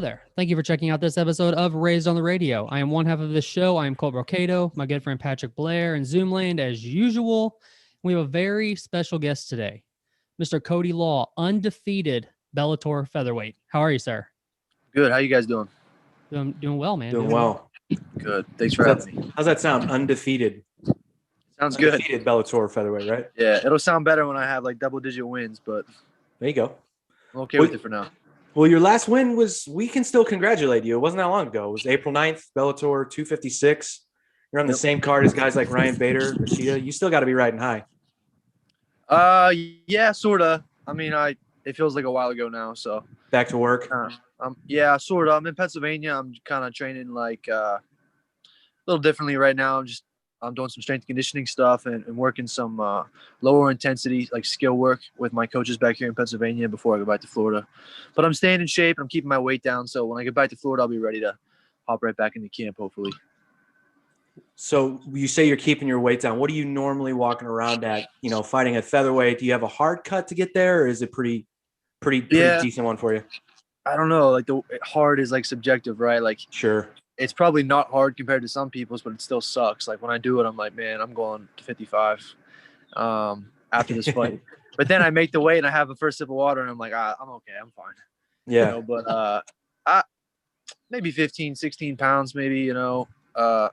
there. Thank you for checking out this episode of Raised on the Radio. I am one half of this show. I am Colt Brocado, my good friend Patrick Blair, and Zoomland as usual. We have a very special guest today, Mr. Cody Law, undefeated Bellator featherweight. How are you, sir? Good. How you guys doing? Doing well, man. Doing well. Good. Thanks for having me. How's that sound? Undefeated. Sounds good. Undefeated Bellator featherweight, right? Yeah, it'll sound better when I have like double-digit wins, but there you go. I'm okay with it for now. Well, your last win was, we can still congratulate you. It wasn't that long ago. It was April 9th, Bellator 256. You're on the same card as guys like Ryan Bader, Rashida. You still got to be riding high. Yeah, sort of. I mean, it feels like a while ago now, so. Back to work? Yeah, sort of. I'm in Pennsylvania. I'm kind of training like a little differently right now. I'm doing some strength conditioning stuff and working some lower intensity, like skill work with my coaches back here in Pennsylvania before I go back to Florida. But I'm staying in shape. I'm keeping my weight down. So when I get back to Florida, I'll be ready to hop right back into camp, hopefully. So you say you're keeping your weight down. What are you normally walking around at, fighting at featherweight? Do you have a hard cut to get there, or is it pretty decent one for you? I don't know. Like, the hard is like subjective, right? Like, sure. It's probably not hard compared to some people's, but it still sucks. Like when I do it, I'm like, man, I'm going to 55 after this fight. But then I make the weight and I have a first sip of water and I'm like, I'm okay. I'm fine. Yeah. But maybe 15, 16 pounds, maybe, right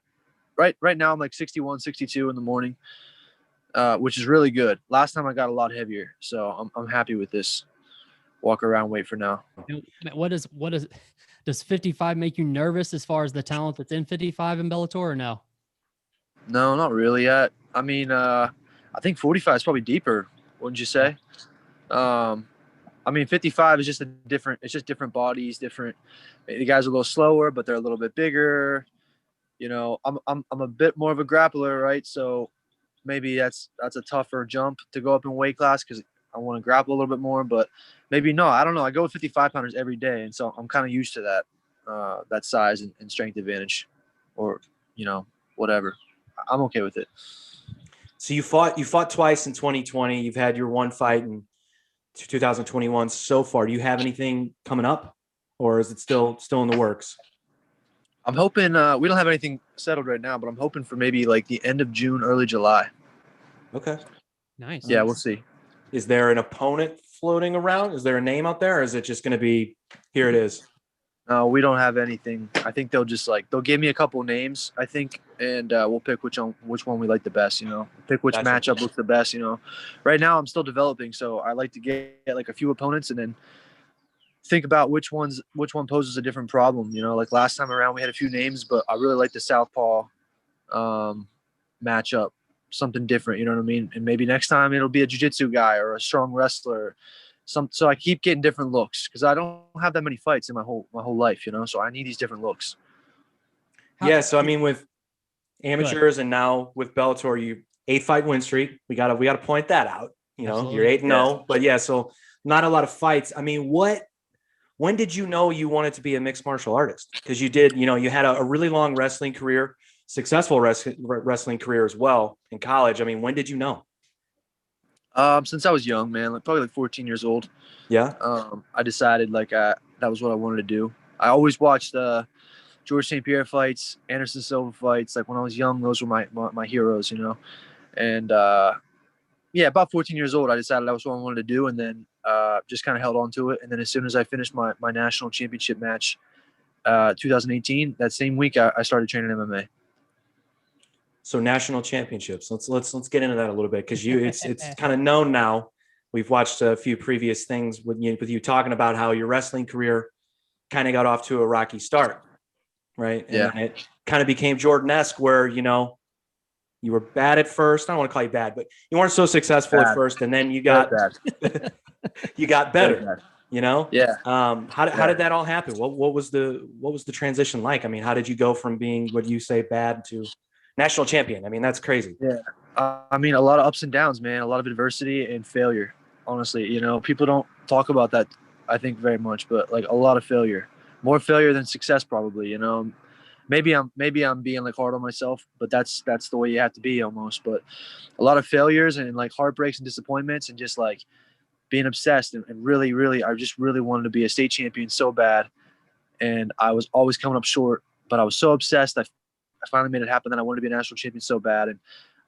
now I'm like 61, 62 in the morning, which is really good. Last time I got a lot heavier. So I'm happy with this walk around weight for now. Does 55 make you nervous as far as the talent that's in 55 in Bellator, or no? No, not really yet. I mean, I think 45 is probably deeper, wouldn't you say? I mean, 55 is just it's just different bodies, different. The guys are a little slower, but they're a little bit bigger. I'm a bit more of a grappler, right? So maybe that's a tougher jump to go up in weight class because I want to grapple a little bit more, but maybe no. I don't know. I go with 55 pounders every day, and so I'm kind of used to that size and strength advantage, or whatever. I'm okay with it. So you fought twice in 2020. You've had your one fight in 2021 so far. Do you have anything coming up, or is it still in the works? I'm hoping we don't have anything settled right now, but I'm hoping for maybe like the end of June, early July. Okay. Nice. Yeah, we'll see. Is there an opponent floating around? Is there a name out there, or is it just going to be, here it is? No, we don't have anything. I think they'll give me a couple names, I think, and we'll pick which one we like the best, pick which matchup looks the best, Right now I'm still developing, so I like to get like a few opponents and then think about which one poses a different problem. Like last time around we had a few names, but I really like the Southpaw matchup. Something different, you know what I mean? And maybe next time it'll be a jiu-jitsu guy or a strong wrestler. So I keep getting different looks because I don't have that many fights in my whole life, so I need these different looks. So I mean, with amateurs and now with Bellator, you 8-fight win streak. We gotta point that out. Absolutely. You're 8-0, but so not a lot of fights. I mean, when did you know you wanted to be a mixed martial artist? Because you did, you had a really long wrestling career. Successful wrestling career as well in college. I mean, when did you know? Since I was young, man, probably 14 years old. Yeah. I decided that was what I wanted to do. I always watched George St. Pierre fights, Anderson Silva fights. Like when I was young, those were my heroes, And about 14 years old, I decided that was what I wanted to do, and then just kind of held on to it. And then as soon as I finished my national championship match, 2018, that same week, I started training MMA. So national championships. Let's get into that a little bit because it's kind of known now. We've watched a few previous things with you talking about how your wrestling career kind of got off to a rocky start, right? And yeah. it kind of became Jordan-esque where you were bad at first. I don't want to call you bad, but you weren't so successful at first, and then you got you got better. Yeah. How did that all happen? What was the transition like? I mean, how did you go from being what you say bad to national champion? I mean, that's crazy. Yeah. I mean, a lot of ups and downs, man, a lot of adversity and failure. Honestly, people don't talk about that, I think, very much, but like a lot of failure, more failure than success, probably, maybe I'm being hard on myself, but that's the way you have to be almost. But a lot of failures and heartbreaks and disappointments and just being obsessed and really, really, I just really wanted to be a state champion so bad. and I was always coming up short. But I was so obsessed. I finally made it happen. That I wanted to be a national champion so bad, and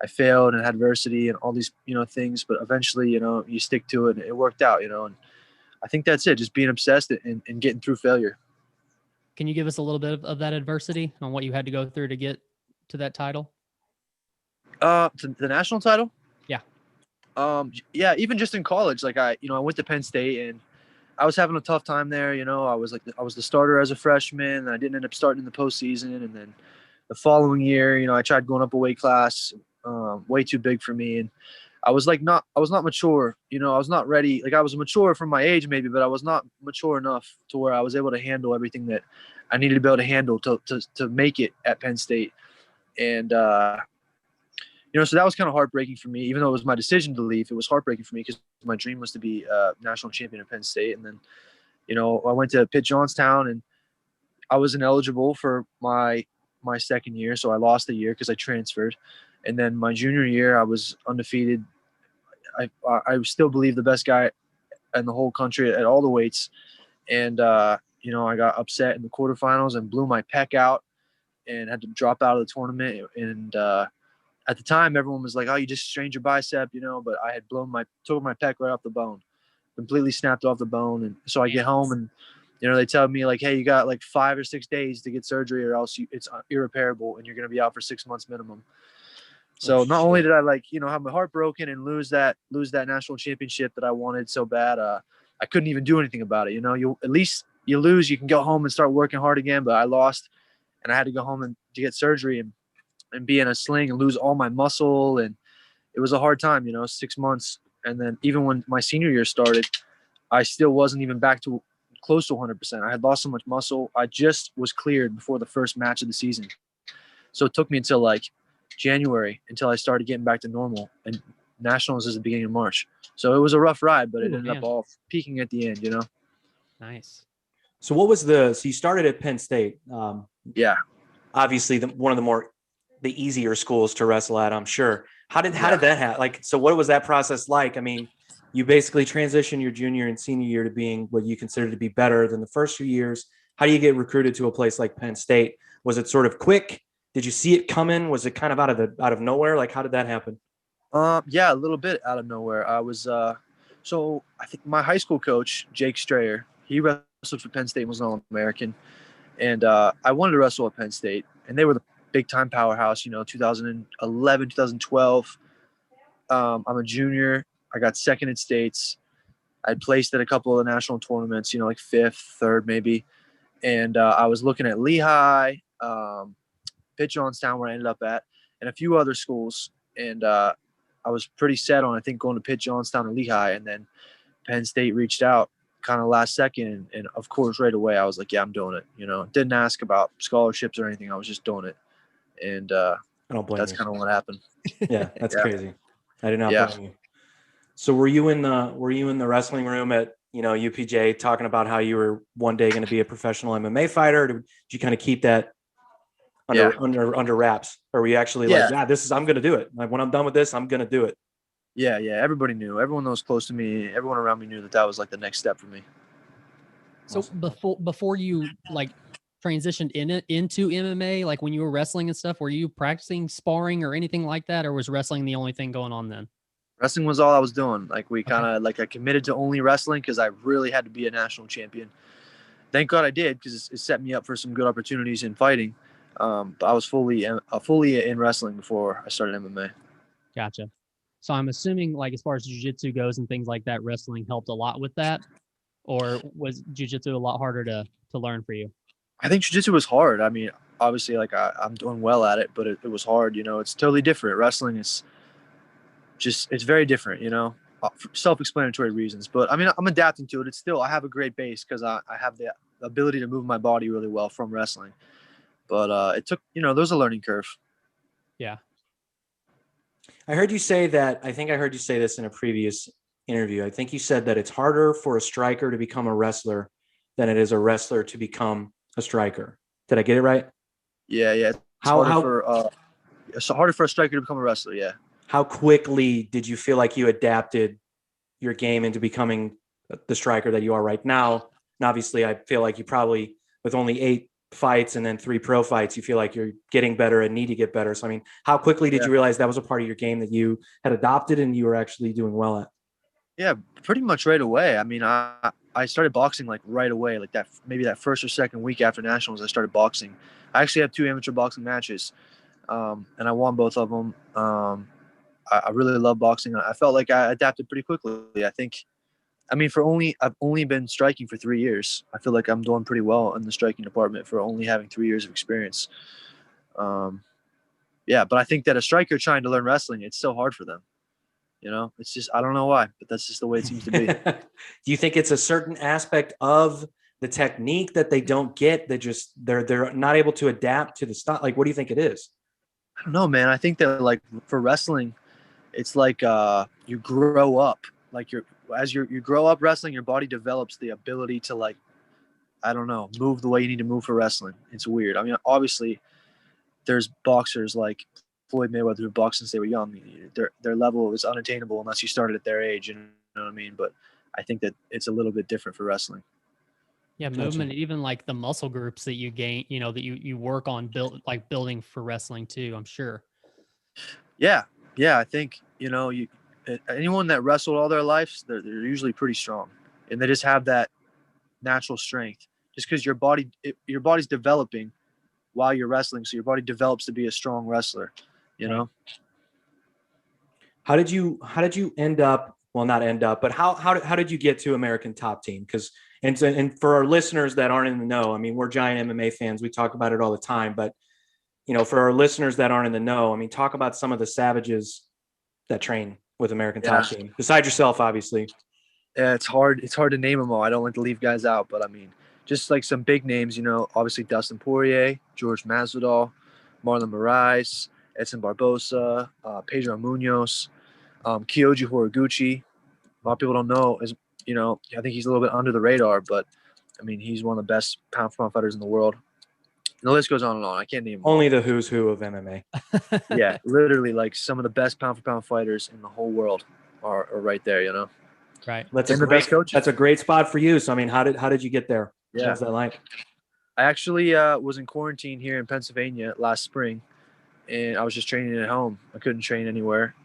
I failed and had adversity and all these things. But eventually, you stick to it, and it worked out. And I think that's it. Just being obsessed and getting through failure. Can you give us a little bit of that adversity on what you had to go through to get to that title? To the national title? Yeah. Yeah, even just in college, like I went to Penn State and I was having a tough time there. I was the starter as a freshman, and I didn't end up starting in the postseason. And then the following year, I tried going up a weight class, way too big for me. And I was not mature. I was not ready. Like I was mature for my age maybe, but I was not mature enough to where I was able to handle everything that I needed to be able to handle to make it at Penn State. And, so that was kind of heartbreaking for me, even though it was my decision to leave. It was heartbreaking for me because my dream was to be a national champion at Penn State. And then, I went to Pitt Johnstown and I wasn't eligible for my second year. So I lost a year because I transferred. And then my junior year, I was undefeated. I still believe the best guy in the whole country at all the weights. And, I got upset in the quarterfinals and blew my pec out and had to drop out of the tournament. And, at the time, everyone was like, "Oh, you just strained your bicep," but I had tore my pec right off the bone, completely snapped off the bone. And so I get home and, they tell me like, "Hey, you got like 5 or 6 days to get surgery or else it's irreparable and you're going to be out for 6 months minimum." So not only did I have my heart broken and lose that national championship that I wanted so bad, I couldn't even do anything about it. You at least you lose, you can go home and start working hard again. But I lost and I had to go home and to get surgery and be in a sling and lose all my muscle. And it was a hard time, 6 months. And then even when my senior year started, I still wasn't even back to close to 100%. I had lost so much muscle. I just was cleared before the first match of the season. So it took me until like January until I started getting back to normal. And nationals is the beginning of March. So it was a rough ride, but it ended up all peaking at the end, Nice. So what was so you started at Penn State. Yeah. Obviously one of the easier schools to wrestle at, I'm sure. How did that happen? So what was that process like? I mean, you basically transitioned your junior and senior year to being what you consider to be better than the first few years. How do you get recruited to a place like Penn State? Was it sort of quick? Did you see it coming? Was it kind of out of nowhere? Like, how did that happen? Yeah, a little bit out of nowhere. I was so I think my high school coach, Jake Strayer, he wrestled for Penn State and was an All-American. And I wanted to wrestle at Penn State, and they were the big time powerhouse, 2011, 2012. I'm a junior. I got second in states. I placed at a couple of the national tournaments, like fifth, third, maybe. And I was looking at Lehigh, Pitt Johnstown, where I ended up at, and a few other schools. And I was pretty set on, I think, going to Pitt Johnstown or Lehigh. And then Penn State reached out kind of last second. And of course, right away, I was like, yeah, I'm doing it. Didn't ask about scholarships or anything. I was just doing it. And I don't blame that's you. kind of what happened. Yeah, that's crazy. I did not blame you. So were you in the wrestling room at, UPJ talking about how you were one day going to be a professional MMA fighter? Or did you kind of keep that under wraps? Or were you actually like, I'm going to do it. Like, when I'm done with this, I'm going to do it. Yeah. Everybody knew. Everyone that was close to me, everyone around me knew that was like the next step for me. So before you like transitioned into MMA, like when you were wrestling and stuff, were you practicing sparring or anything like that, or was wrestling the only thing going on then? Wrestling was all I was doing. Like I committed to only wrestling because I really had to be a national champion. Thank God I did, because it set me up for some good opportunities in fighting. But I was fully in wrestling before I started MMA. Gotcha. So I'm assuming, like, as far as jiu-jitsu goes and things like that, wrestling helped a lot with that, or was jiu-jitsu a lot harder to learn for you? I think jiu-jitsu was hard. I mean, obviously, like I'm doing well at it, but it was hard. It's totally different. Wrestling is it's very different. For self-explanatory reasons. But I mean, I'm adapting to it. It's still, I have a great base because I have the ability to move my body really well from wrestling. But it took, there's a learning curve. Yeah. I heard you say this in a previous interview. I think you said that it's harder for a striker to become a wrestler than it is a wrestler to become a striker. Did I get it right? Yeah. It's harder for a striker to become a wrestler. Yeah. How quickly did you feel like you adapted your game into becoming the striker that you are right now? And obviously, I feel like you probably with only 8 fights and then 3 pro fights, you feel like you're getting better and need to get better. So, I mean, how quickly did you realize that was a part of your game that you had adopted and you were actually doing well at? Yeah, pretty much right away. I mean, I started boxing like right away, like that maybe that first or second week after nationals. I started boxing. I actually have 2 amateur boxing matches, and I won both of them. I really love boxing. I felt like I adapted pretty quickly. I mean, I've only been striking for 3 years. I feel like I'm doing pretty well in the striking department for only having 3 years of experience. Yeah, but I think that a striker trying to learn wrestling, it's so hard for them. It's just, I don't know why, but that's just the way it seems to be. Do you think it's a certain aspect of the technique that they don't get? They're not able to adapt to the style. Like, what do you think it is? I don't know, man. I think that like for wrestling, it's like you grow up. Like as you grow up wrestling, your body develops the ability to like, I don't know, move the way you need to move for wrestling. It's weird. I mean, obviously, there's boxers like Floyd Mayweather who boxed since they were young. Their level is unattainable unless you started at their age. You know what I mean? But I think that it's a little bit different for wrestling. Yeah, movement, even like the muscle groups that you gain, that you work on building for wrestling too, I'm sure. Yeah. I think, anyone that wrestled all their lives, they're usually pretty strong, and they just have that natural strength. Just because your body's developing while you're wrestling, so your body develops to be a strong wrestler. You know. How did you end up? Well, not end up, but how did you get to American Top Team? Because and for our listeners that aren't in the know, I mean, we're giant MMA fans. We talk about it all the time, but for our listeners that aren't in the know, I mean, talk about some of the savages that train with American Top Team, besides yourself, obviously. Yeah, it's hard. It's hard to name them all. I don't like to leave guys out, but I mean, just like some big names, obviously Dustin Poirier, George Masvidal, Marlon Moraes, Edson Barbosa, Pedro Munoz, Kyoji Horiguchi. A lot of people don't know I think he's a little bit under the radar, but I mean, he's one of the best pound for pound fighters in the world. And the list goes on and on. I can't name them only all. The who's who of MMA. Yeah, literally, like some of the best pound for pound fighters in the whole world are right there. Right. That's a great spot for you. So, I mean, how did you get there? Yeah. What was that like? I actually was in quarantine here in Pennsylvania last spring, and I was just training at home. I couldn't train anywhere.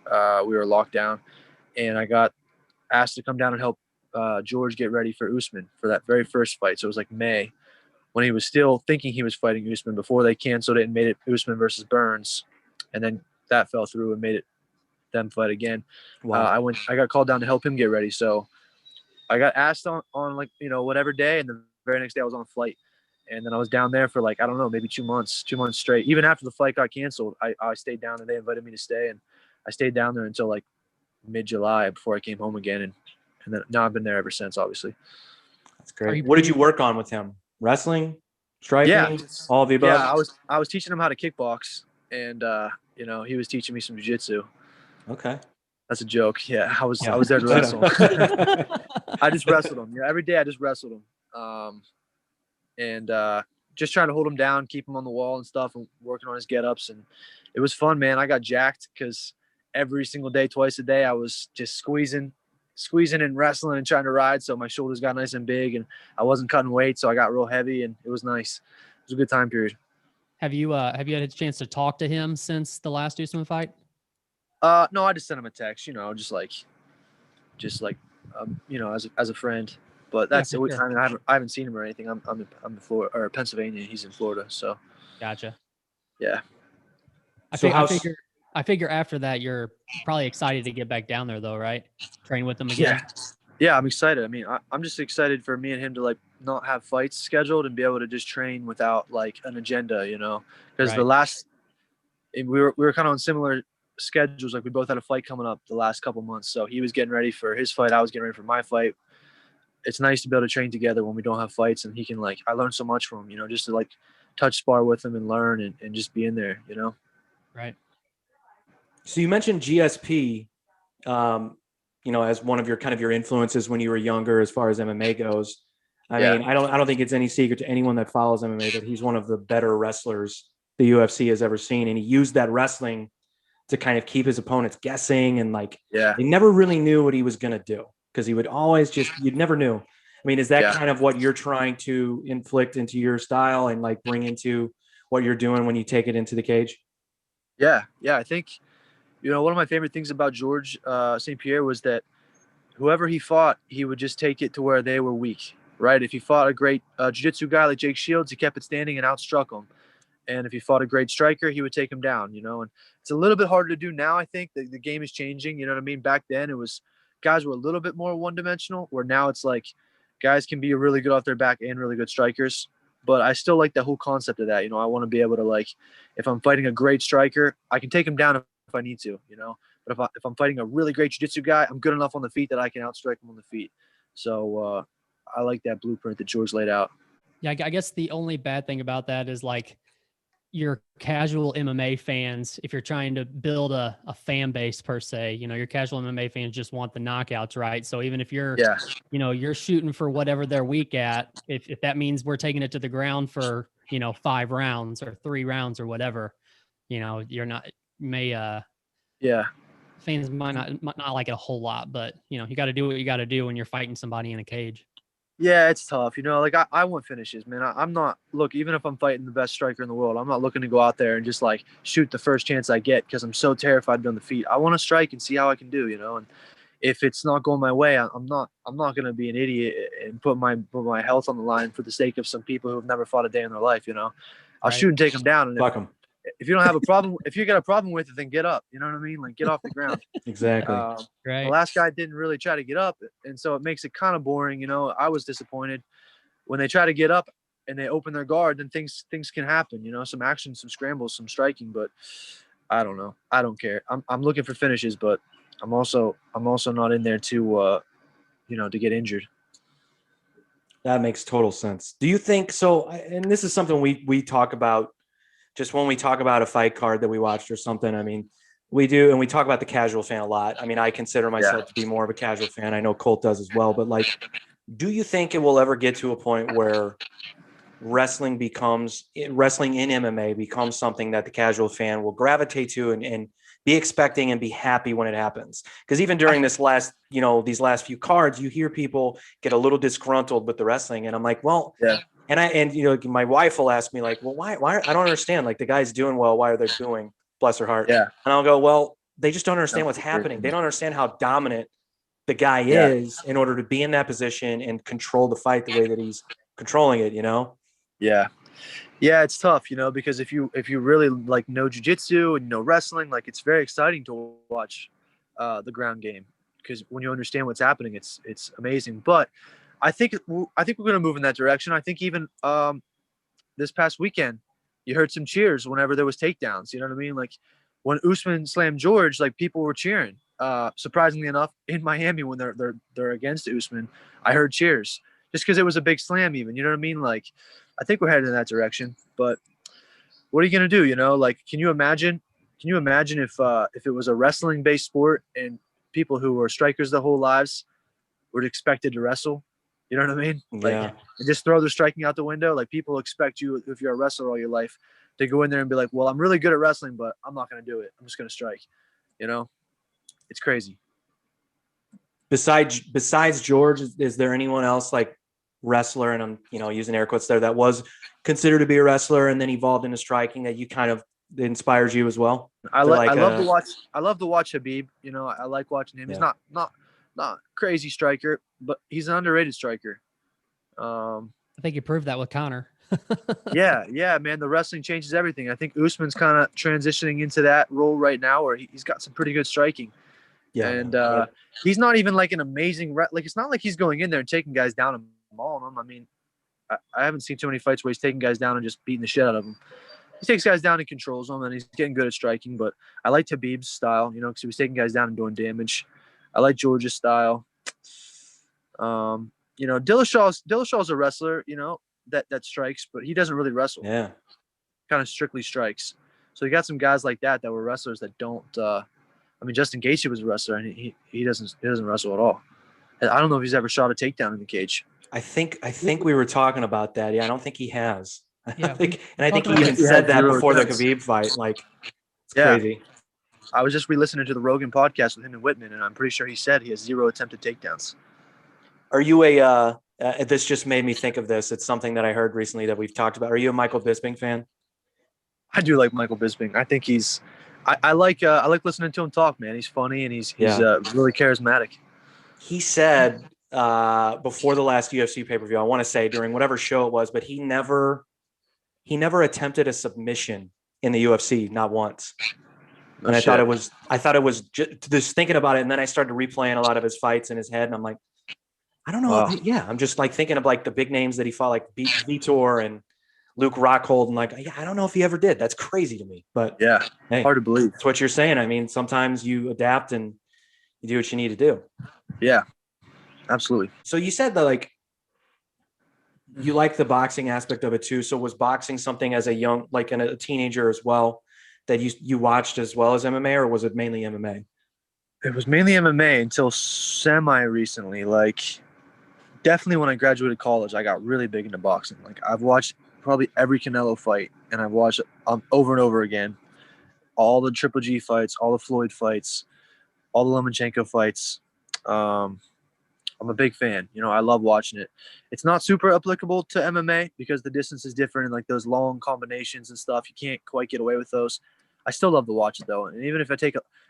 We were locked down, and I got asked to come down and help George get ready for Usman for that very first fight. So it was like May, when he was still thinking he was fighting Usman before they canceled it and made it Usman versus Burns, and then that fell through and made it them fight again. Wow. I got called down to help him get ready. So I got asked on like, whatever day, and the very next day I was on a flight. And then I was down there for like, I don't know, maybe 2 months straight. Even after the flight got canceled, I stayed down, and they invited me to stay, and I stayed down there until like mid-July before I came home again. And then now I've been there ever since, obviously. That's great. What did you work on with him? Wrestling, striking, all of the above? Yeah, I was teaching him how to kickbox, and he was teaching me some jiu-jitsu. Okay. That's a joke. Yeah, I was there to wrestle. I just wrestled him. Every day I just wrestled him. And just trying to hold him down, keep him on the wall and stuff, and working on his get-ups. And it was fun, man. I got jacked because every single day, twice a day, I was just squeezing and wrestling and trying to ride. So my shoulders got nice and big, and I wasn't cutting weight, so I got real heavy, and it was nice. It was a good time period. Have you had a chance to talk to him since the last Usman fight? No, I just sent him a text, just like, as a friend. But that's the time. I haven't seen him or anything. I'm in Florida or Pennsylvania. He's in Florida, so. Gotcha. Yeah. I figure after that you're probably excited to get back down there, though, right? Train with him again. Yeah, I'm excited. I mean, I'm just excited for me and him to like not have fights scheduled and be able to just train without like an agenda, because the last we were kind of on similar schedules. Like we both had a fight coming up the last couple months, so he was getting ready for his fight, I was getting ready for my fight. It's nice to be able to train together when we don't have fights, and he can like, I learned so much from him, just to like touch spar with him and learn and just be in there, Right. So you mentioned GSP, as one of your influences when you were younger, as far as MMA goes. I mean, I don't think it's any secret to anyone that follows MMA that he's one of the better wrestlers the UFC has ever seen. And he used that wrestling to kind of keep his opponents guessing. And they never really knew what he was going to do, because he would always you'd never knew. I mean, is that Yeah. kind of what you're trying to inflict into your style and like bring into what you're doing when you take it into the cage? Yeah. I think, one of my favorite things about George St. Pierre was that whoever he fought, he would just take it to where they were weak, right? If he fought a great jiu-jitsu guy like Jake Shields, he kept it standing and outstruck him. And if he fought a great striker, he would take him down, and it's a little bit harder to do now. I think the game is changing. You know what I mean? Back then it was guys were a little bit more one-dimensional, where now it's like guys can be really good off their back and really good strikers. But I still like the whole concept of that. I want to be able to, like, if I'm fighting a great striker, I can take him down if I need to, But if I'm fighting a really great jiu-jitsu guy, I'm good enough on the feet that I can outstrike him on the feet. So I like that blueprint that George laid out. Yeah, I guess the only bad thing about that is like your casual MMA fans, if you're trying to build a fan base per se, your casual MMA fans just want the knockouts, right? So even if you're, Yeah. You're shooting for whatever they're weak at, if that means we're taking it to the ground for, 5 rounds or 3 rounds or whatever, you're not, Yeah. fans might not like it a whole lot, but you got to do what you got to do when you're fighting somebody in a cage. Yeah, it's tough. Like I want finishes, man. I'm not, look, even if I'm fighting the best striker in the world, I'm not looking to go out there and just like shoot the first chance I get because I'm so terrified to be on the feet. I want to strike and see how I can do, and if it's not going my way, I'm not going to be an idiot and put my health on the line for the sake of some people who have never fought a day in their life, I'll Right. shoot and take them down. And Fuck them. if you don't have a problem, if you got a problem with it, then get up. You know what I mean? Like, get off the ground. Exactly. Right. The last guy didn't really try to get up, and so it makes it kind of boring. I was disappointed when they try to get up and they open their guard. Then things can happen. Some action, some scrambles, some striking. But I don't know. I don't care. I'm looking for finishes, but I'm also not in there to to get injured. That makes total sense. Do you think so? And this is something we talk about just when we talk about a fight card that we watched or something. I mean, we do, and we talk about the casual fan a lot. I mean, I consider myself to be more of a casual fan. I know Colt does as well. But like, do you think it will ever get to a point where wrestling in MMA becomes something that the casual fan will gravitate to and be expecting and be happy when it happens? Because even during these last few cards, you hear people get a little disgruntled with the wrestling, and I'm like, well, yeah. And my wife will ask me like, well, why I don't understand. Like, the guy's doing well, why are they booing? Bless her heart. Yeah. And I'll go, well, they just don't understand what's happening. They don't understand how dominant the guy is in order to be in that position and control the fight the way that he's controlling it. Yeah. Yeah, it's tough, because if you really like know jiu-jitsu and wrestling, like, it's very exciting to watch the ground game, because when you understand what's happening, it's amazing. But I think we're going to move in that direction. I think even this past weekend, you heard some cheers whenever there was takedowns. You know what I mean? Like, when Usman slammed George, like, people were cheering. Surprisingly enough, in Miami, when they're against Usman, I heard cheers just because it was a big slam. Even, you know what I mean? Like, I think we're headed in that direction. But what are you gonna do? Like, can you imagine if it was a wrestling based sport and people who were strikers their whole lives were expected to wrestle? You know what I mean? Like, Yeah. and just throw their striking out the window. Like, people expect you, if you're a wrestler all your life, to go in there and be like, well, I'm really good at wrestling, but I'm not going to do it. I'm just going to strike. It's crazy. Besides George, is there anyone else, like, wrestler, and I'm using air quotes there, that was considered to be a wrestler and then evolved into striking, that you kind of inspires you as well? I love to watch Habib. I like watching him. Yeah. He's not crazy striker, but he's an underrated striker. I think you proved that with Connor. Yeah, man. The wrestling changes everything. I think Usman's kind of transitioning into that role right now, where he's got some pretty good striking. Yeah. And he's not even like an amazing like, it's not like he's going in there and taking guys down and mauling them. I mean, I haven't seen too many fights where he's taking guys down and just beating the shit out of them. He takes guys down and controls them, and he's getting good at striking. But I like Habib's style, because he was taking guys down and doing damage. I like George's style. Dillashaw's a wrestler, that strikes, but he doesn't really wrestle. Yeah. Kind of strictly strikes. So you got some guys like that were wrestlers that don't. Justin Gaethje was a wrestler, and he doesn't wrestle at all. I don't know if he's ever shot a takedown in the cage. I think we were talking about that. Yeah, I don't think he has. Yeah. I think he even said that before the Khabib fight. Like, it's crazy. I was just re-listening to the Rogan podcast with him and Whitman, and I'm pretty sure he said he has 0 attempted takedowns. Are you a This just made me think of this. It's something that I heard recently that we've talked about. Are you a Michael Bisping fan? I do like Michael Bisping. I think he's. I like listening to him talk, man. He's funny and he's really charismatic. He said before the last UFC pay-per-view, I want to say during whatever show it was, but he never attempted a submission in the UFC, not once. No and shit. I thought it was just thinking about it, and then I started replaying a lot of his fights in his head, and I'm like, I don't know. Wow. I'm just like thinking of like the big names that he fought, like Vitor and Luke Rockhold, and like, I don't know if he ever did. That's crazy to me, but yeah, hey, hard to believe. That's what you're saying. I mean, sometimes you adapt and you do what you need to do. Yeah, absolutely. So you said that like you like the boxing aspect of it too. So was boxing something as a young, like a teenager as well, that you watched as well as MMA, or was it mainly MMA? It was mainly MMA until semi recently. Like, definitely when I graduated college, I got really big into boxing. Like, I've watched probably every Canelo fight, and I've watched over and over again all the Triple G fights, all the Floyd fights, all the Lomachenko fights. I'm a big fan. You know, I love watching it. It's not super applicable to MMA because the distance is different and like those long combinations and stuff, you can't quite get away with those. I still love to watch it though. And even if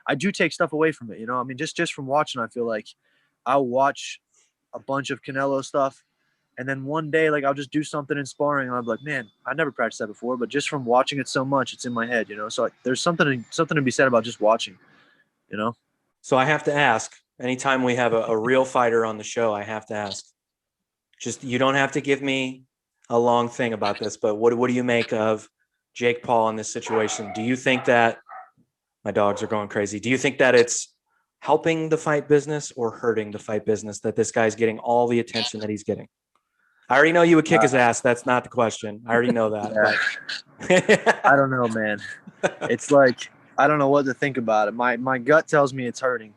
I do take stuff away from it, you know, I mean, just from watching, I feel like I'll watch a bunch of Canelo stuff. And then one day, like I'll just do something in sparring and I'll be like, man, I never practiced that before, but just from watching it so much, it's in my head, you know? So like, there's something to be said about just watching, you know? So I have to ask, anytime we have a real fighter on the show, I have to ask, just, you don't have to give me a long thing about this, but what do you make of Jake Paul in this situation? Do you think that my dogs are going crazy? Do you think that it's helping the fight business or hurting the fight business that this guy's getting all the attention that he's getting? I already know you would kick his ass. That's not the question. I already know that. But I don't know, man. It's like, I don't know what to think about it. My gut tells me it's hurting.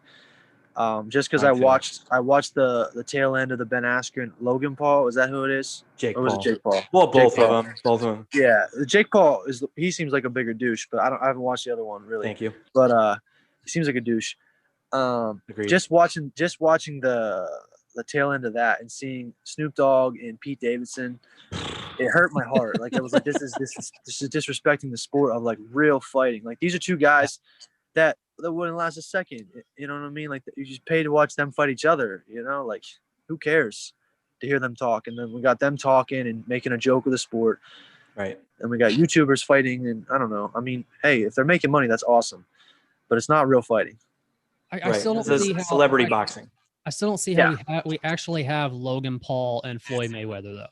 Just because I watched the tail end of the Ben Askren Logan Paul. Is that who it is? Jake or was Paul. it Jake Paul? Well, Jake both Paul. of them. Both of them. Yeah, Jake Paul he seems like a bigger douche, but I haven't watched the other one really. Thank you. But he seems like a douche. Agreed. Just watching the tail end of that and seeing Snoop Dogg and Pete Davidson, it hurt my heart. Like it was like this is disrespecting the sport of like real fighting. Like these are two guys that wouldn't last a second. You know what I mean? Like you just pay to watch them fight each other. You know, like who cares to hear them talk? And then we got them talking and making a joke of the sport. Right. And we got YouTubers fighting, and I don't know. I mean, hey, if they're making money, that's awesome, but it's not real fighting. I still don't see how celebrity boxing. I still don't see how we actually have Logan Paul and Floyd Mayweather though.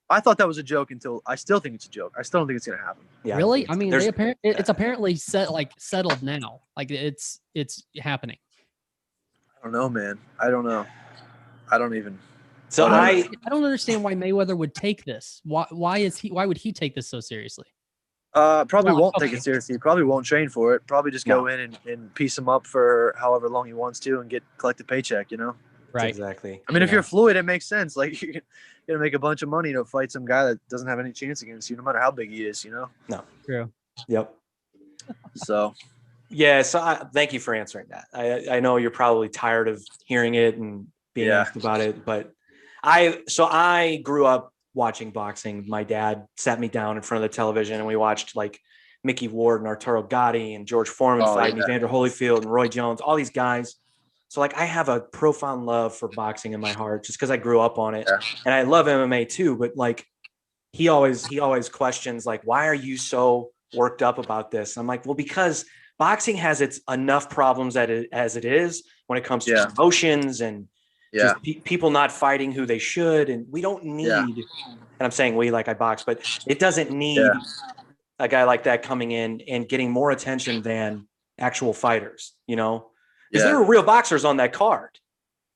I thought that was a joke until I still think it's a joke. I still don't think it's gonna happen. Yeah, really? I mean, it's apparently settled now. Like it's happening. I don't know, man. I don't know. I don't even. So I don't understand why Mayweather would take this. Why would he take this so seriously? Probably won't take it seriously. Probably won't train for it. Probably just go in and piece him up for however long he wants to and collect a paycheck, you know? Right. Exactly. I mean, if you're Floyd, it makes sense. Like you're gonna make a bunch of money to fight some guy that doesn't have any chance against you, no matter how big he is, you know? No. True. Yep. So yeah, so thank you for answering that. I know you're probably tired of hearing it and being asked about it, but I grew up watching boxing. My dad sat me down in front of the television and we watched like Mickey Ward and Arturo Gatti and George Foreman fighting Evander Holyfield and Roy Jones, all these guys. So like I have a profound love for boxing in my heart just because I grew up on it. And I love MMA too, but like he always questions like, why are you so worked up about this? And I'm like, well, because boxing has its enough problems as it is when it comes to emotions and just people not fighting who they should. And we don't need, and I'm saying we, like I box, but it doesn't need a guy like that coming in and getting more attention than actual fighters, you know? Because there were real boxers on that card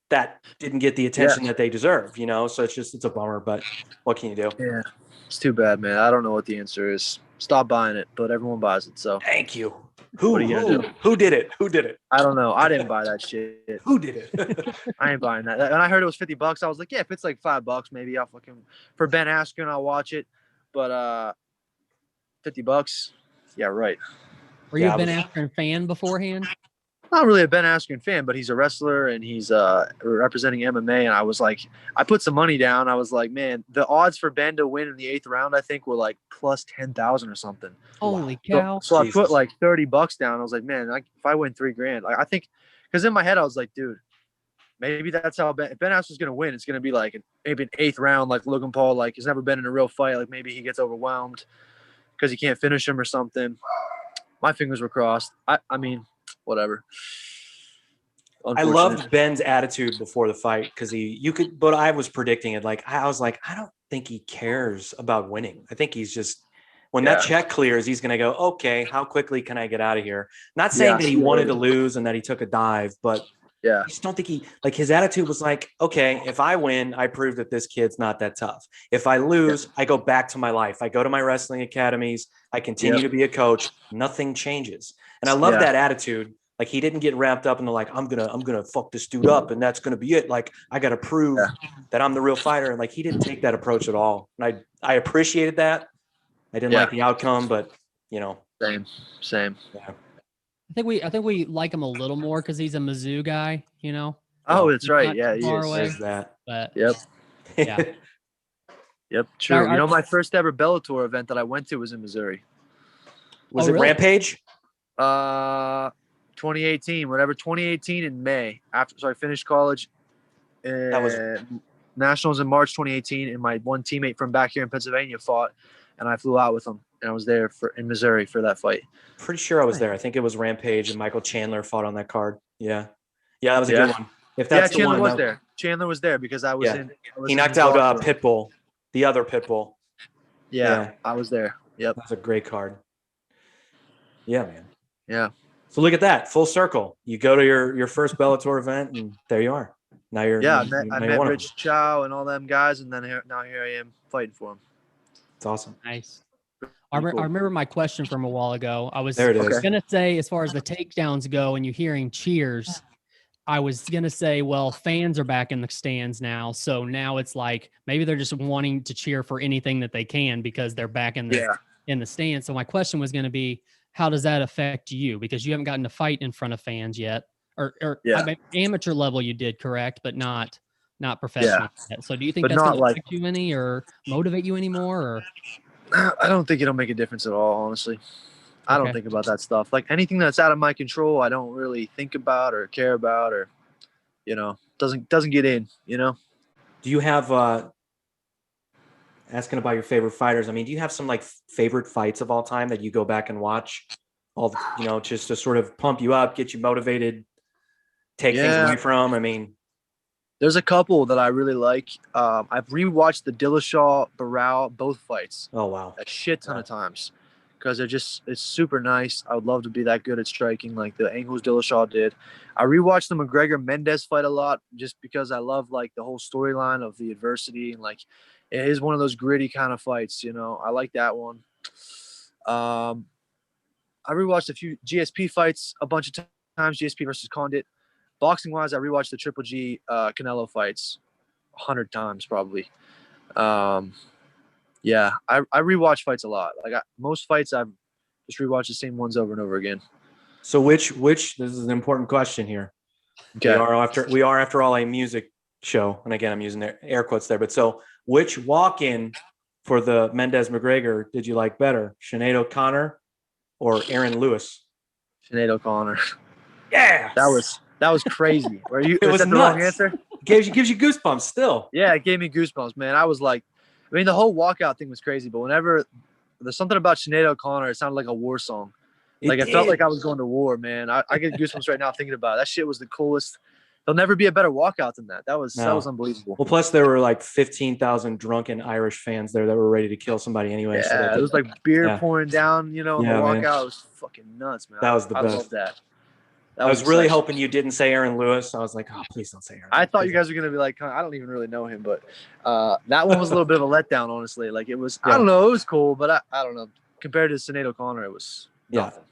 that didn't get the attention that they deserve, you know? So it's a bummer, but what can you do? Yeah, it's too bad, man. I don't know what the answer is. Stop buying it, but everyone buys it. So thank you. Who are you gonna do? Who did it? Who did it? I don't know. I didn't buy that shit. Who did it? I ain't buying that. And I heard it was $50. I was like, yeah, if it's like $5, maybe I'll fucking for Ben Askren, I'll watch it. But $50, yeah, right. Were you a Ben Askren fan beforehand? not really a Ben Askren fan, but he's a wrestler and he's representing MMA. And I was like, I put some money down. I was like, man, the odds for Ben to win in the 8th round, I think, were like plus 10,000 or something. Holy So, cow! so I Jesus. put like $30 down. I was like, man, if I win $3,000, like I think, because in my head I was like, dude, maybe that's how Ben Askren's gonna win. It's gonna be like maybe an 8th round, like Logan Paul, like he's never been in a real fight. Like maybe he gets overwhelmed because he can't finish him or something. My fingers were crossed. I mean, whatever. I loved Ben's attitude before the fight because but I was predicting it. Like, I was like, I don't think he cares about winning. I think he's just, when that check clears, he's going to go, okay, how quickly can I get out of here? Not saying that he wanted to lose and that he took a dive, but I just don't think his attitude was like, okay, if I win, I prove that this kid's not that tough. If I lose, I go back to my life. I go to my wrestling academies. I continue to be a coach. Nothing changes. And I love that attitude. Like, he didn't get wrapped up in the, like, I'm gonna fuck this dude up and that's gonna be it. Like, I gotta prove that I'm the real fighter. And like, he didn't take that approach at all. And I appreciated that. I didn't like the outcome, but Same. Yeah. I think we like him a little more because he's a Mizzou guy, you know. Oh, that's right. Not Yeah, too he far is. away, There's that. but yeah. Yep, true. My first ever Bellator event that I went to was in Missouri. Was it really? Rampage? 2018, whatever. 2018 in May. I finished college. That was nationals in March 2018, and my one teammate from back here in Pennsylvania fought, and I flew out with him, and I was there in Missouri for that fight. Pretty sure I was there. I think it was Rampage, and Michael Chandler fought on that card. Yeah, that was a good one. If that's Chandler the one, there. Chandler was there because I was in. He knocked out Pitbull, the other Pitbull. Yeah, I was there. Yep, that's a great card. Yeah, man. Yeah. So look at that, full circle. You go to your first Bellator event, and there you are. Now you're I met Rich Chow and all them guys, and then now here I am fighting for him. It's awesome. Nice. I remember my question from a while ago. I was gonna say, as far as the takedowns go, and you hearing cheers, I was gonna say, well, fans are back in the stands now, so now it's like maybe they're just wanting to cheer for anything that they can because they're back in the stands. So my question was gonna be, how does that affect you? Because you haven't gotten to fight in front of fans yet, or I mean, amateur level you did, correct, but not professional yet. So do you think that's going to affect you any or motivate you anymore? Or I don't think it'll make a difference at all, honestly. I don't think about that stuff. Like anything that's out of my control, I don't really think about or care about, or doesn't get in. Do you have asking about your favorite fighters? I mean, do you have some like favorite fights of all time that you go back and watch, just to sort of pump you up, get you motivated, take things away from? I mean, there's a couple that I really like. I've rewatched the Dillashaw Barao both fights. Oh wow, a shit ton of times because it's super nice. I would love to be that good at striking like the angles Dillashaw did. I rewatched the McGregor Mendez fight a lot just because I love like the whole storyline of the adversity and like. It is one of those gritty kind of fights, I like that one. I rewatched a few GSP fights a bunch of times, GSP versus Condit. Boxing-wise, I rewatched the Triple G Canelo fights 100 times probably. I rewatch fights a lot. Like most fights, I've just rewatched the same ones over and over again. So which this is an important question here. Okay. We are after all a music show, and again, I'm using air quotes there, but so which walk-in for the Mendez McGregor did you like better, Sinead O'Connor or Aaron Lewis? Sinead O'Connor. Yeah, that was crazy. It was nuts. The wrong answer? Gives you goosebumps still. Yeah, it gave me goosebumps, man. I was like, the whole walkout thing was crazy, but whenever there's something about Sinead O'Connor, it sounded like a war song. It felt like I was going to war, man. I get goosebumps right now thinking about it. That shit was the coolest. There'll never be a better walkout than that. That was unbelievable. Well, plus there were like 15,000 drunken Irish fans there that were ready to kill somebody anyway. Yeah, it was like beer pouring down, the walkout. It was fucking nuts, man. That was the best. I love that. I was really hoping you didn't say Aaron Lewis. I was like, oh, please don't say Aaron. I thought you guys were going to be like, I don't even really know him, but that one was a little bit of a letdown, honestly. Like it was, I don't know, it was cool, but I don't know. Compared to Sinead O'Connor, it was nothing.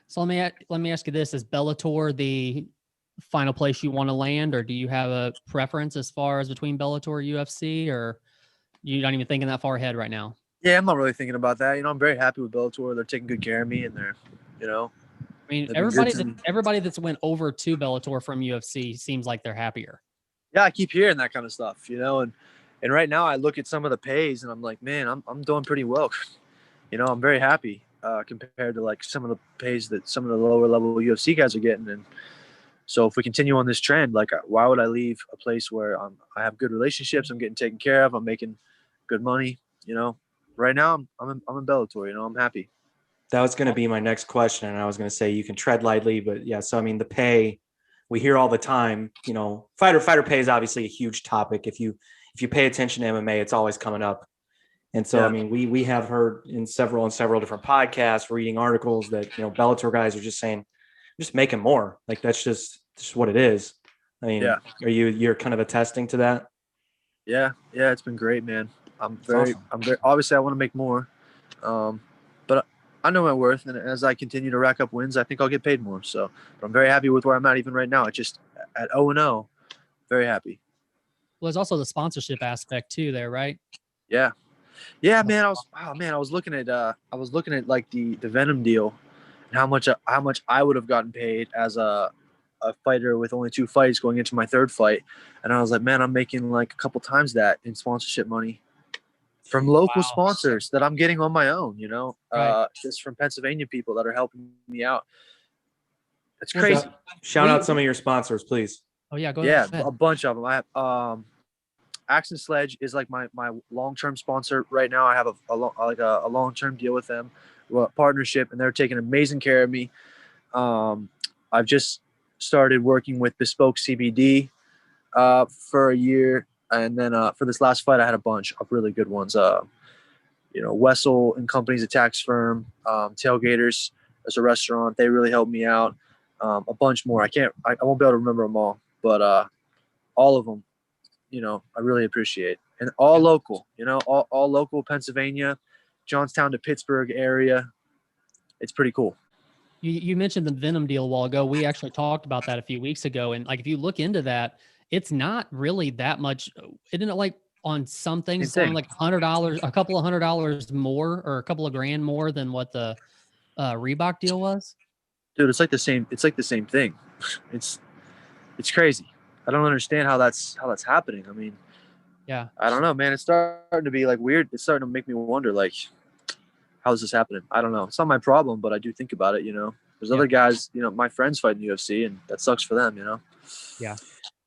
So let me ask you this: is Bellator the final place you want to land, or do you have a preference as far as between Bellator or UFC, or you're not even thinking that far ahead right now? Yeah, I'm not really thinking about that. I'm very happy with Bellator. They're taking good care of me, and they're, I mean, They've been good everybody to me. that's went over to Bellator from UFC seems like they're happier. Yeah, I keep hearing that kind of stuff, and right now I look at some of the pays and I'm like, man, I'm doing pretty well. I'm very happy compared to like some of the pays that some of the lower level UFC guys are getting. And so if we continue on this trend, like, why would I leave a place where I have good relationships, I'm getting taken care of, I'm making good money? Right now I'm in Bellator. I'm happy. That was going to be my next question, and I was going to say you can tread lightly, but yeah. So I mean, the pay we hear all the time. Fighter pay is obviously a huge topic. If you pay attention to MMA, it's always coming up. And so, Yeah. I mean, we have heard in several different podcasts, reading articles that, Bellator guys are just saying, just making more. Like, that's just what it is. I mean, Yeah. you're kind of attesting to that? Yeah. It's been great, man. I'm awesome. obviously I want to make more. But I know my worth. And as I continue to rack up wins, I think I'll get paid more. So, but I'm very happy with where I'm at even right now. It's just at 0-0, very happy. Well, there's also the sponsorship aspect too there, right? Yeah. Yeah, man. I was looking at like the Venom deal and how much I would have gotten paid as a fighter with only 2 fights going into my 3rd fight. And I was like, man, I'm making like a couple times that in sponsorship money from local sponsors that I'm getting on my own, Right. just from Pennsylvania people that are helping me out. It's crazy. Shout out some of your sponsors, please. Oh yeah, go Yeah, ahead. a bunch of them. I have Axe and Sledge is like my long-term sponsor right now. I have a long-term deal with them, partnership, and they're taking amazing care of me. I've just started working with Bespoke CBD for a year, and then for this last fight, I had a bunch of really good ones. Wessel and Company's a tax firm, Tailgaters as a restaurant. They really helped me out. A bunch more. I won't be able to remember them all, but all of them, I really appreciate. And all local, all local Pennsylvania, Johnstown to Pittsburgh area. It's pretty cool. You mentioned the Venom deal a while ago. We actually talked about that a few weeks ago. And like, if you look into that, it's not really that much. Isn't it like on some things, it's only like $100, a couple of $100 more or a couple of grand more than what the Reebok deal was? Dude, it's like the same thing. It's crazy. I don't understand how that's happening. I mean, yeah, I don't know, man. It's starting to be like weird. It's starting to make me wonder, like, how is this happening? I don't know. It's not my problem, but I do think about it. There's other guys, my friends fight in UFC, and that sucks for them. Yeah.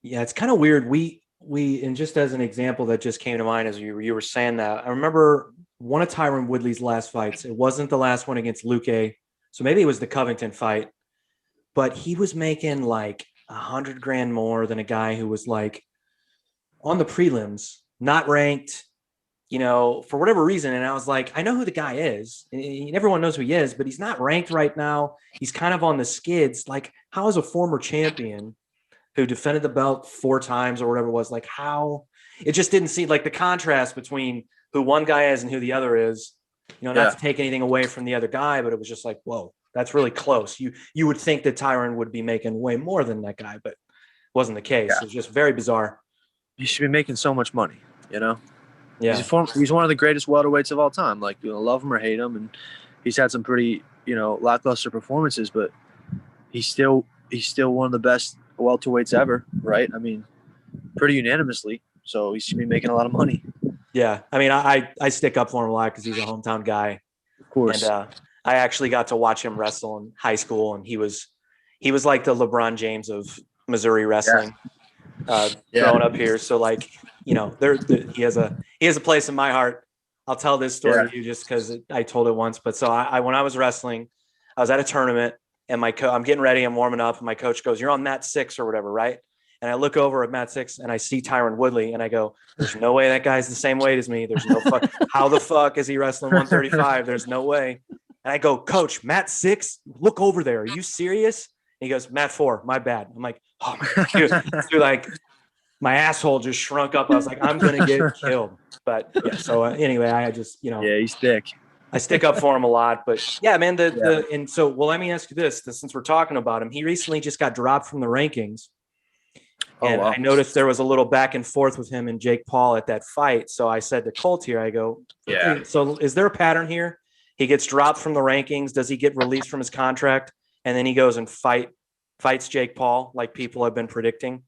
It's kind of weird. We and just as an example that just came to mind as you were saying that, I remember one of Tyron Woodley's last fights. It wasn't the last one against Luque, so maybe it was the Covington fight, but he was making like $100 grand more than a guy who was like on the prelims, not ranked, for whatever reason. And I was like, I know who the guy is. And everyone knows who he is, but he's not ranked right now. He's kind of on the skids. Like, how is a former champion who defended the belt 4 times or whatever it was, like, how it just didn't seem like the contrast between who one guy is and who the other is, not to take anything away from the other guy, but it was just like, whoa, that's really close. You would think that Tyron would be making way more than that guy, but it wasn't the case. It was just very bizarre. He should be making so much money, Yeah. He's one of the greatest welterweights of all time. Like, love him or hate him, and he's had some pretty, lackluster performances, but he's still one of the best welterweights ever, right? I mean, pretty unanimously. So he should be making a lot of money. Yeah, I mean, I stick up for him a lot because he's a hometown guy, of course. And I actually got to watch him wrestle in high school, and he was like the LeBron James of Missouri wrestling. Growing up here, so like, he has a place in my heart. I'll tell this story to you just because I told it once. But so I when I was wrestling, I was at a tournament, and I'm getting ready, I'm warming up, and my coach goes, "You're on mat 6 or whatever, right?" And I look over at mat 6, and I see Tyron Woodley, and I go, "There's no way that guy's the same weight as me. There's no fuck. How the fuck is he wrestling 135? There's no way." And I go, "Coach, mat 6, look over there. Are you serious?" And he goes, "Mat 4, my bad." I'm like, "Oh my God." Dude, like, my asshole just shrunk up. I was like, I'm gonna get killed. But yeah, so anyway, I just, he's thick. I stick up for him a lot. But yeah, man, and so, well, let me ask you this, since we're talking about him, he recently just got dropped from the rankings. And I noticed there was a little back and forth with him and Jake Paul at that fight. So I said to Colt here, I go, okay, so is there a pattern here? He gets dropped from the rankings. Does he get released from his contract? and then he goes and fights Jake Paul like people have been predicting.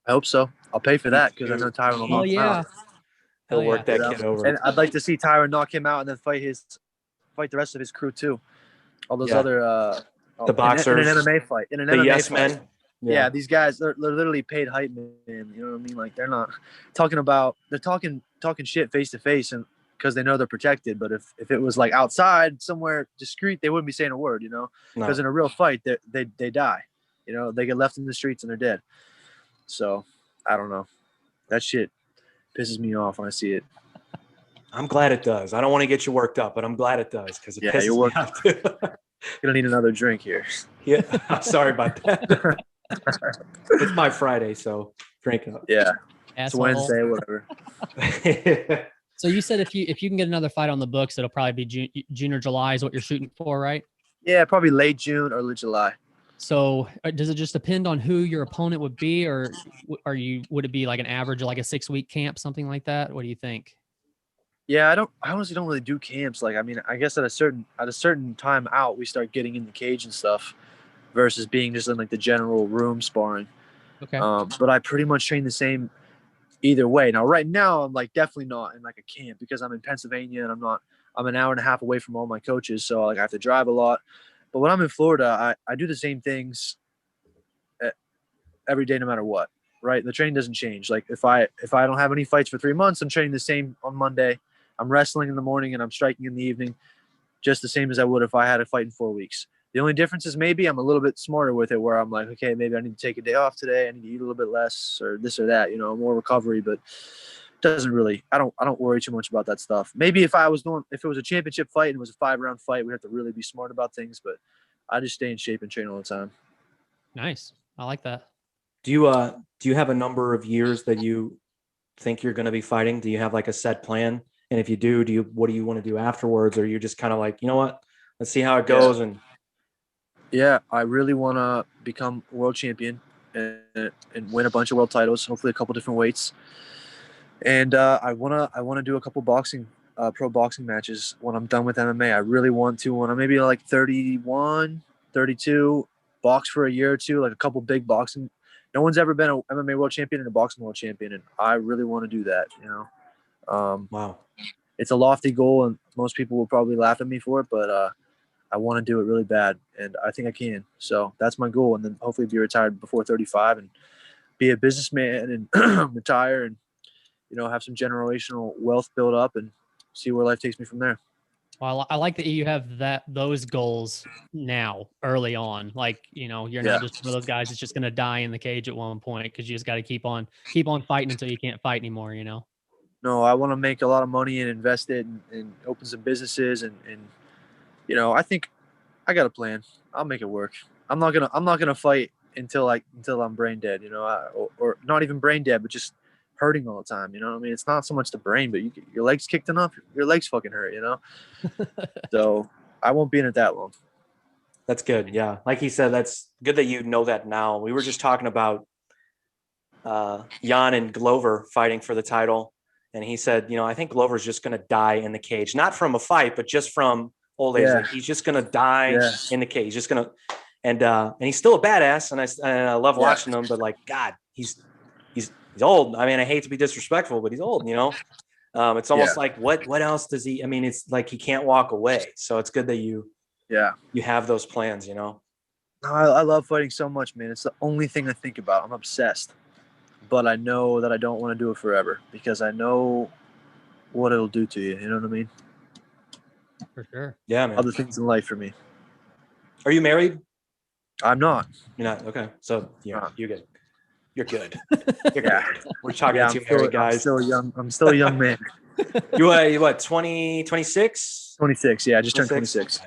I hope so. I'll pay for that because I know Tyron will Oh knock him yeah. out. He'll Oh, work yeah. that kid over. And I'd like to see Tyron knock him out and then fight the rest of his crew too. All those other the boxers in an MMA fight. In an the MMA yes fight. men. Yeah, these guys they're literally paid hype man. You know what I mean? Like they're not they're talking shit face to face and because they know they're protected. But if it was like outside somewhere discreet, they wouldn't be saying a word. You know, because in a real fight they die. You know, they get left in the streets and they're dead. So I don't know. That shit pisses me off when I see it. I'm glad it does. I don't want to get you worked up, but I'm glad it does because it pisses you're me working. off too. Gonna need another drink here. Yeah, I'm sorry about that. It's my Friday, so drink up. Yeah, Asshole. it's Wednesday, whatever. So you said if you can get another fight on the books, it'll probably be June or July is what you're shooting for, right? Yeah, probably late June, early July. So does it just depend on who your opponent would be, or would it be like an average, like a 6-week camp, something like that? What do you think? Yeah, I honestly don't really do camps. Like, I mean, I guess at a certain time out, we start getting in the cage and stuff, versus being just in like the general room sparring. Okay. But I pretty much train the same either way. Now, right now, I'm like definitely not in like a camp because I'm in Pennsylvania and I'm an hour and a half away from all my coaches, so like I have to drive a lot. But when I'm in Florida, I do the same things every day, no matter what. Right? The training doesn't change. Like if I don't have any fights for 3 months, I'm training the same on Monday. I'm wrestling in the morning and I'm striking in the evening, just the same as I would if I had a fight in 4 weeks. The only difference is maybe I'm a little bit smarter with it, where I'm like, okay, maybe I need to take a day off today. I need to eat a little bit less, or this or that. You know, more recovery. But it doesn't really. I don't worry too much about that stuff. Maybe if it was a championship fight and it was a 5-round fight, we'd have to really be smart about things. But I just stay in shape and train all the time. Nice. I like that. Do you have a number of years that you think you're going to be fighting? Do you have like a set plan? And if you do, what do you want to do afterwards? Or you're just kind of like, you know what, let's see how it goes. Yeah, I really want to become world champion and win a bunch of world titles, hopefully a couple different weights. And I wanna do a couple pro boxing matches when I'm done with MMA. I really want to, when I'm maybe like 31, 32, box for a year or two, like a couple big boxing. No one's ever been a MMA world champion and a boxing world champion, and I really want to do that. You know. Wow. It's a lofty goal, and most people will probably laugh at me for it, but I want to do it really bad, and I think I can. So that's my goal, and then hopefully be retired before 35 and be a businessman and retire and, you know, have some generational wealth built up and see where life takes me from there. Well, I like that you have those goals now, early on. Like, you know, you're not just one of those guys that's just going to die in the cage at one point, because you just got to keep on fighting until you can't fight anymore, you know? No, I want to make a lot of money and invest it and open some businesses and you know, I think I got a plan. I'll make it work. I'm not gonna fight until I'm brain dead, you know, or not even brain dead, but just hurting all the time. You know what I mean? It's not so much the brain, but your legs kicked enough, your legs fucking hurt, you know? So I won't be in it that long. That's good. Yeah. Like he said, that's good that you know that now. We were just talking about Jan and Glover fighting for the title. And he said, you know, I think Glover's just going to die in the cage, not from a fight, but just from old age. Yeah. Like he's just going to die in the cage. He's just going to, and he's still a badass. And I love watching him, but like, God, he's old. I mean, I hate to be disrespectful, but he's old, you know? It's almost like, what else does he, I mean, it's like, he can't walk away. So it's good that you have those plans, you know? No, I love fighting so much, man. It's the only thing I think about. I'm obsessed. But I know that I don't want to do it forever because I know what it'll do to you. You know what I mean? For sure. Yeah, man. Other things in life for me. Are you married? I'm not. You're not? Okay. So you're good. You're good. You're Yeah. good. We're talking to two married guys. I'm still a young man. You what, 20, 26? 26, yeah. I just turned 26.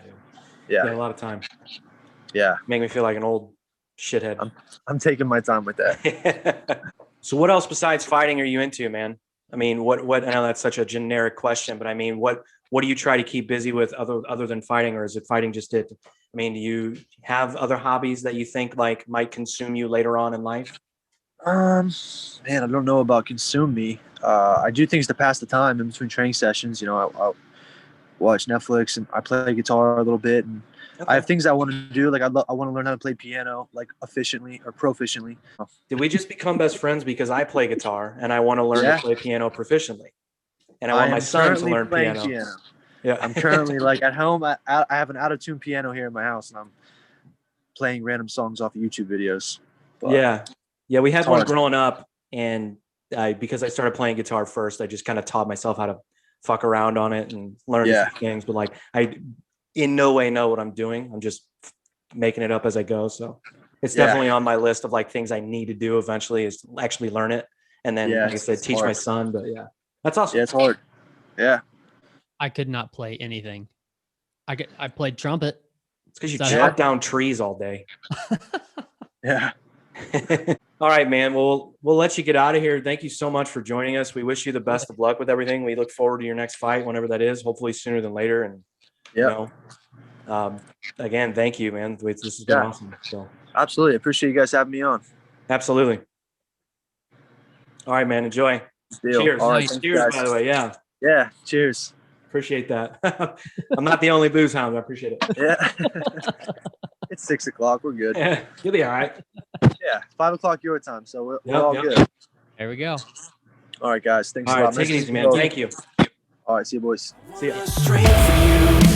Yeah. A lot of time. Yeah. Make me feel like an old shithead. I'm taking my time with that. So what else besides fighting are you into, man? I mean, what I know that's such a generic question, but I mean, what do you try to keep busy with other than fighting, or is it fighting just it? I mean, do you have other hobbies that you think like might consume you later on in life? Man, I don't know about consume me. I do things to pass the time in between training sessions. You know, I'll watch Netflix and I play guitar a little bit and I have things I want to do. Like I want to learn how to play piano, like efficiently or proficiently. Did we just become best friends because I play guitar and I want to learn Yeah. to play piano proficiently? And I want my am son to currently learn playing piano. Yeah. I'm currently like at home. I have an out of tune piano here in my house, and I'm playing random songs off of YouTube videos. But Yeah. We had one hard. growing up, and because I started playing guitar first, I just kind of taught myself how to fuck around on it and learn a few things. But like, I in no way know what I'm doing. I'm just making it up as I go. So it's definitely on my list of like things I need to do eventually is actually learn it. And then, like I said, teach my son. But yeah, that's awesome. Yeah, it's hard. Yeah. I could not play anything. I played trumpet. It's because you chop down trees all day. Yeah. All right, man. We'll let you get out of here. Thank you so much for joining us. We wish you the best of luck with everything. We look forward to your next fight, whenever that is, hopefully sooner than later. And again, thank you, man. This has been awesome. So absolutely. Appreciate you guys having me on. Absolutely. All right, man. Enjoy. Cheers. All right, cheers, by the way. Yeah. Yeah. Cheers. Appreciate that. I'm not the only booze hound. I appreciate it. Yeah. It's 6 o'clock. We're good. Yeah, you'll be all right. Yeah. 5 o'clock your time. So we're all good. There we go. All right, guys. Thanks a lot. Take it easy, man. Thank you. All right. See you, boys. See ya.